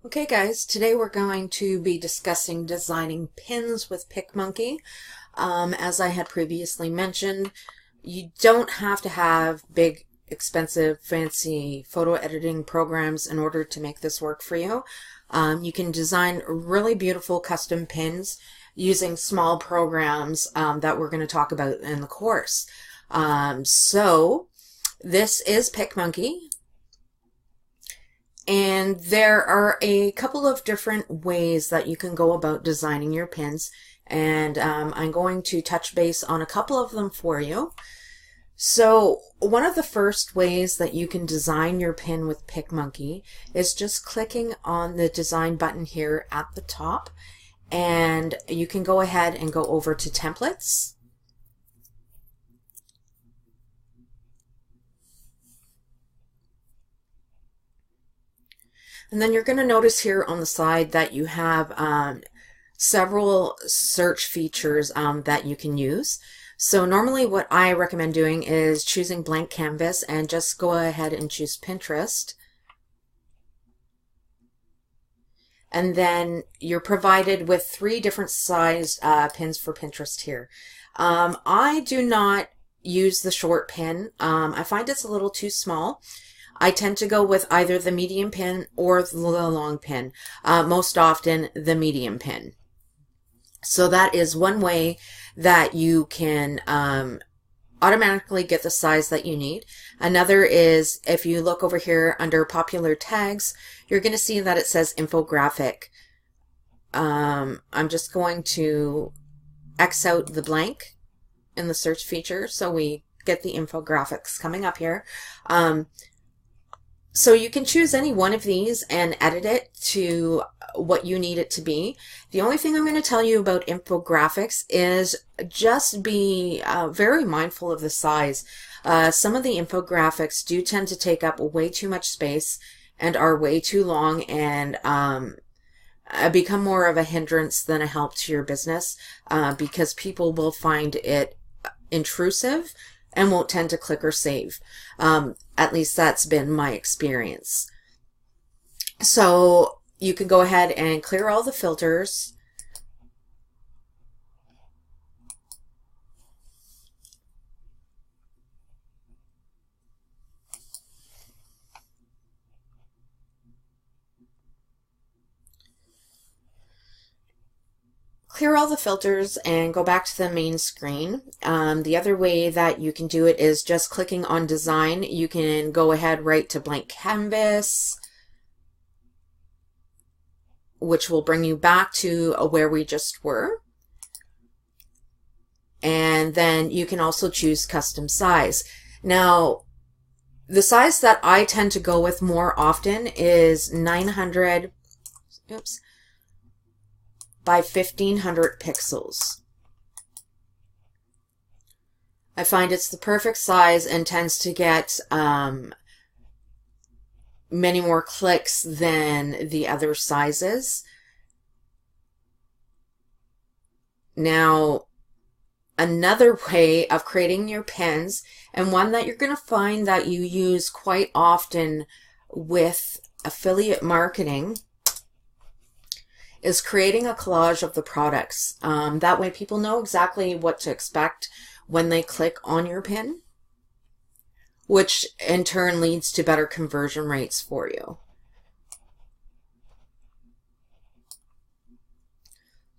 Okay guys, today we're going to be discussing designing pins with PicMonkey. As I had previously mentioned, you don't have to have big, expensive, fancy photo editing programs in order to make this work for you. You can design really beautiful custom pins using small programs that we're going to talk about in the course. So this is PicMonkey. And there are a couple of different ways that you can go about designing your pins, and I'm going to touch base on a couple of them for you. So one of the first ways that you can design your pin with PicMonkey is just clicking on the design button here at the top, and you can go ahead and go over to templates. And then you're going to notice here on the side that you have several search features that you can use. So normally what I recommend doing is choosing blank canvas and just go ahead and choose Pinterest. And then you're provided with 3 different sized pins for Pinterest here. I do not use the short pin. I find it's a little too small. I tend to go with either the medium pin or the long pin, most often the medium pin. So that is one way that you can automatically get the size that you need. Another is if you look over here under popular tags, you're going to see that it says infographic. I'm just going to X out the blank in the search feature so we get the infographics coming up here. So you can choose any one of these and edit it to what you need it to be. The only thing I'm going to tell you about infographics is just be very mindful of the size. Some of the infographics do tend to take up way too much space and are way too long and become more of a hindrance than a help to your business because people will find it intrusive and won't tend to click or save. At least that's been my experience. So you can go ahead and clear all the filters. Clear all the filters and go back to the main screen. The other way that you can do it is just clicking on design. You can go ahead right to blank canvas, which will bring you back to where we just were. And then you can also choose custom size. Now, the size that I tend to go with more often is 900, by 1500 pixels. I find it's the perfect size and tends to get many more clicks than the other sizes. Now, another way of creating your pins, and one that you're going to find that you use quite often with affiliate marketing, is creating a collage of the products. That way people know exactly what to expect when they click on your pin, which in turn leads to better conversion rates for you.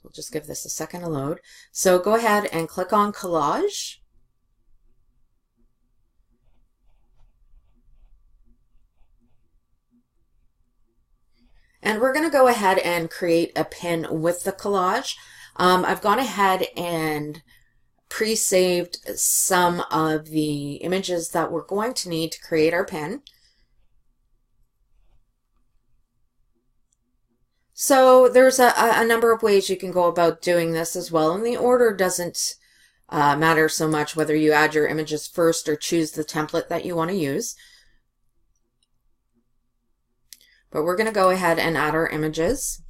We'll just give this a second to load. So go ahead and click on collage. And we're going to go ahead and create a pin with the collage. I've gone ahead and pre-saved some of the images that we're going to need to create our pin. So there's a number of ways you can go about doing this as well, and the order doesn't matter so much whether you add your images first or choose the template that you want to use. But we're going to go ahead and add our images.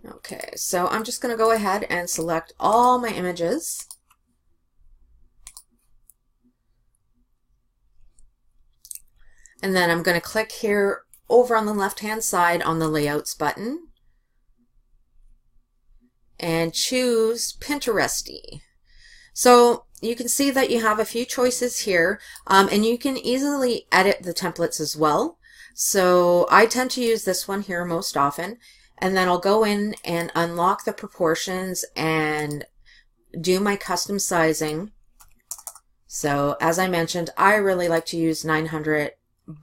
Okay, so I'm just going to go ahead and select all my images. And then I'm going to click here over on the left-hand side on the Layouts button and choose Pinteresty. So you can see that you have a few choices here, and you can easily edit the templates as well. So I tend to use this one here most often, and then I'll go in and unlock the proportions and do my custom sizing. So as I mentioned, I really like to use 900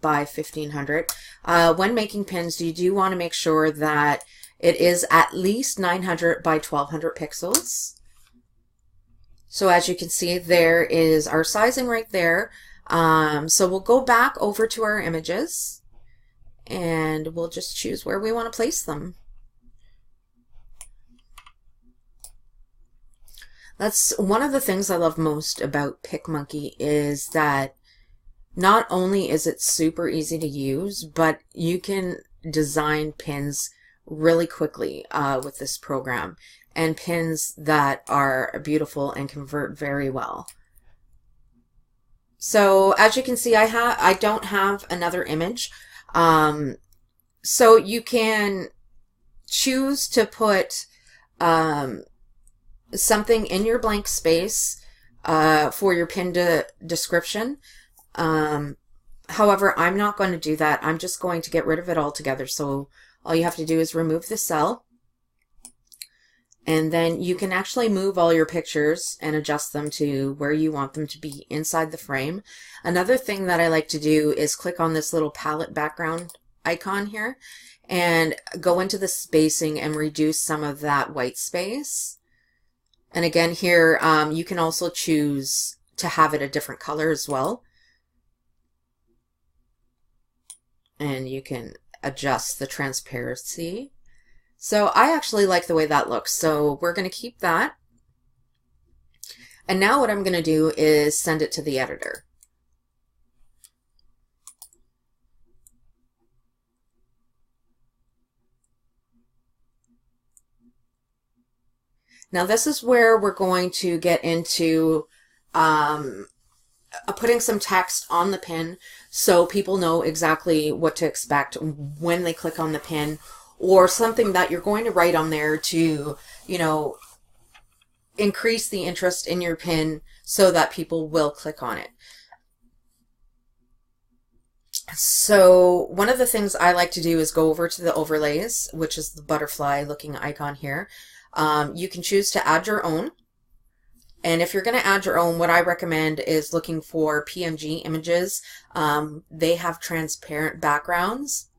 by 1500. When making pins, you do want to make sure that it is at least 900 by 1200 pixels. So as you can see, there is our sizing right there. So we'll go back over to our images and we'll just choose where we want to place them. That's one of the things I love most about PicMonkey, is that not only is it super easy to use, but you can design pins really quickly with this program, and pins that are beautiful and convert very well. So as you can see, I don't have another image. So you can choose to put something in your blank space for your pin description. However, I'm not going to do that. I'm just going to get rid of it altogether. So all you have to do is remove the cell, and then you can actually move all your pictures and adjust them to where you want them to be inside the frame. Another thing that I like to do is click on this little palette background icon here and go into the spacing and reduce some of that white space. And again here, you can also choose to have it a different color as well. And you can adjust the transparency. So I actually like the way that looks. So we're going to keep that. And now what I'm going to do is send it to the editor. Now this is where we're going to get into putting some text on the pin so people know exactly what to expect when they click on the pin, or something that you're going to write on there to, you know, increase the interest in your pin so that people will click on it. So one of the things I like to do is go over to the overlays, which is the butterfly looking icon here. You can choose to add your own. And if you're going to add your own, what I recommend is looking for PNG images. They have transparent backgrounds.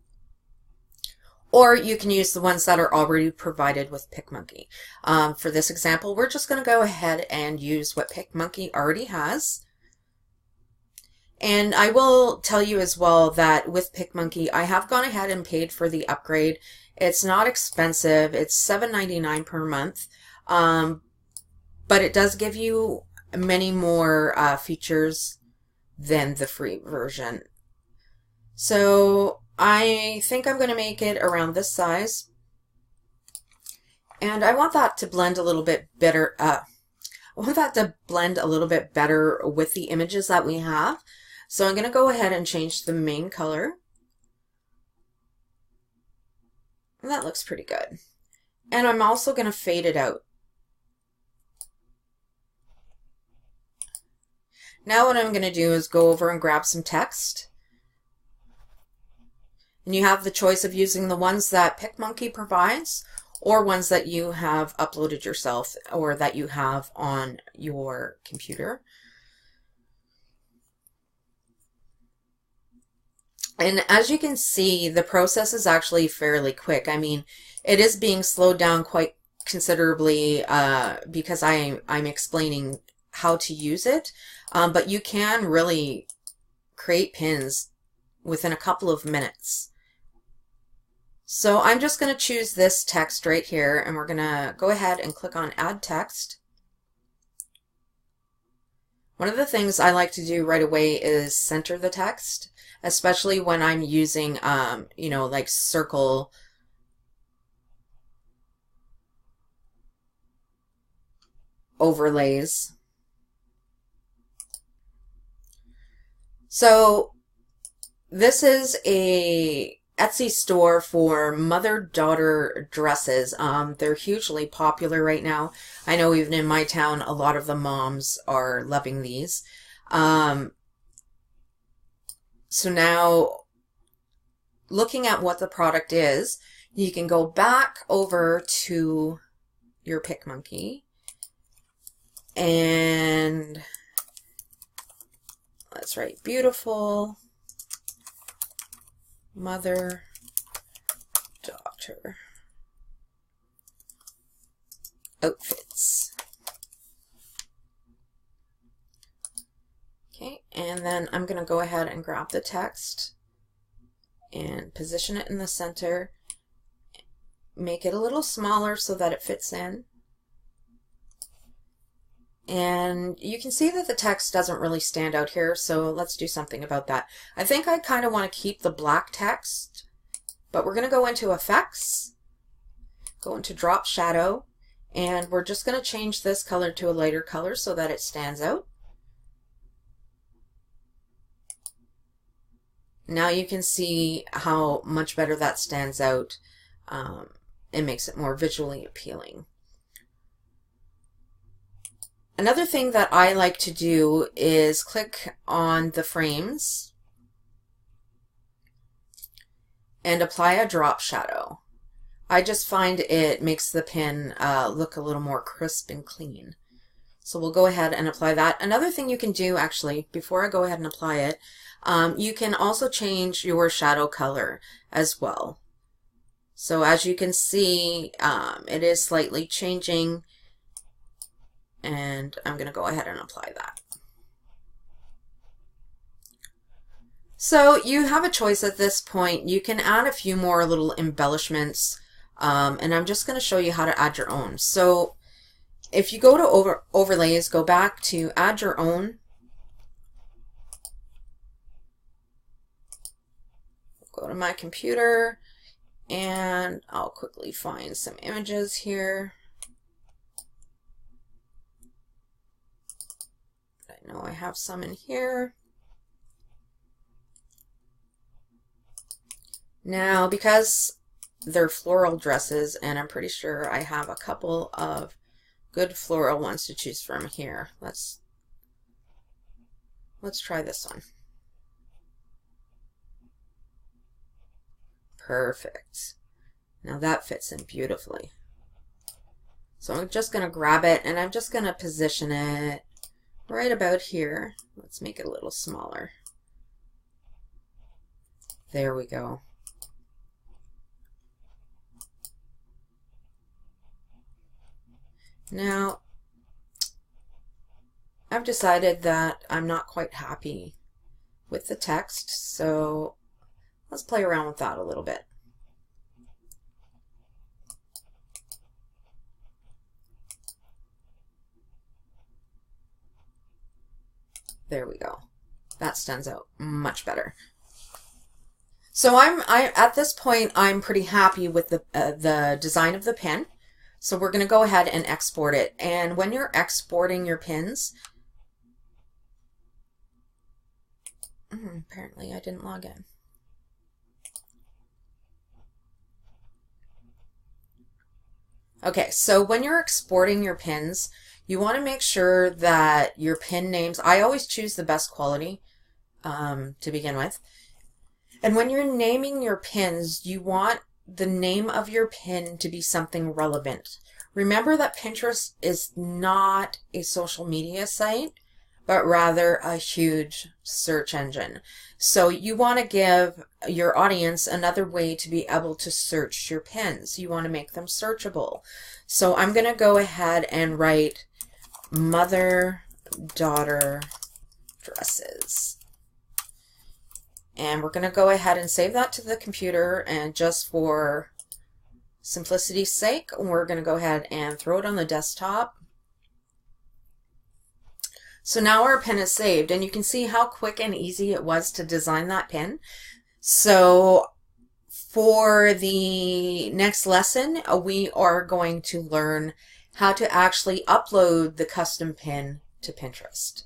Or you can use the ones that are already provided with PicMonkey. For this example, we're just going to go ahead and use what PicMonkey already has. And I will tell you as well that with PicMonkey, I have gone ahead and paid for the upgrade. It's not expensive. It's $7.99 per month. But it does give you many more features than the free version. So I think I'm going to make it around this size. And I want that to blend a little bit better. I want that to blend a little bit better with the images that we have. So I'm going to go ahead and change the main color. And that looks pretty good. And I'm also going to fade it out. Now what I'm going to do is go over and grab some text. And you have the choice of using the ones that PicMonkey provides or ones that you have uploaded yourself or that you have on your computer. And as you can see, the process is actually fairly quick. I mean, it is being slowed down quite considerably because I'm explaining how to use it. But you can really create pins within a couple of minutes. So I'm just going to choose this text right here, and we're going to go ahead and click on Add Text. One of the things I like to do right away is center the text, especially when I'm using, you know, like circle overlays. So This is a Etsy store for mother-daughter dresses. They're hugely popular right now. I know even in my town, a lot of the moms are loving these. So now, looking at what the product is, you can go back over to your PicMonkey and let's write beautiful mother daughter outfits. Okay, and then I'm going to go ahead and grab the text and position it in the center, make it a little smaller so that it fits in. And you can see that the text doesn't really stand out here, so let's do something about that. I think I kind of want to keep the black text, but we're going to go into Effects, go into Drop Shadow, and we're just going to change this color to a lighter color so that it stands out. Now you can see how much better that stands out. It makes it more visually appealing. Another thing that I like to do is click on the frames and apply a drop shadow. I just find it makes the pin look a little more crisp and clean. So we'll go ahead and apply that. Another thing you can do, actually, before I go ahead and apply it, you can also change your shadow color as well. So as you can see, it is slightly changing, and I'm going to go ahead and apply that. So you have a choice at this point. You can add a few more little embellishments, and I'm just going to show you how to add your own. So if you go to overlays, go back to add your own. Go to my computer, and I'll quickly find some images here. I know I have some in here. Now, because they're floral dresses, and I'm pretty sure I have a couple of good floral ones to choose from here. Let's try this one. Perfect. Now that fits in beautifully. So I'm just going to grab it, and I'm just going to position it right about here. Let's make it a little smaller. There we go. Now, I've decided that I'm not quite happy with the text, so let's play around with that a little bit. There we go. That stands out much better. So at this point, I'm pretty happy with the design of the pin. So we're going to go ahead and export it. And when you're exporting your pins, apparently I didn't log in. Okay, so when you're exporting your pins, you want to make sure that your pin names, I always choose the best quality to begin with. And when you're naming your pins, you want the name of your pin to be something relevant. Remember that Pinterest is not a social media site, but rather a huge search engine. So you want to give your audience another way to be able to search your pins. You want to make them searchable. So I'm going to go ahead and write mother-daughter dresses. And we're going to go ahead and save that to the computer, and just for simplicity's sake, we're going to go ahead and throw it on the desktop. So now our pin is saved, and you can see how quick and easy it was to design that pin. So for the next lesson, we are going to learn how to actually upload the custom pin to Pinterest.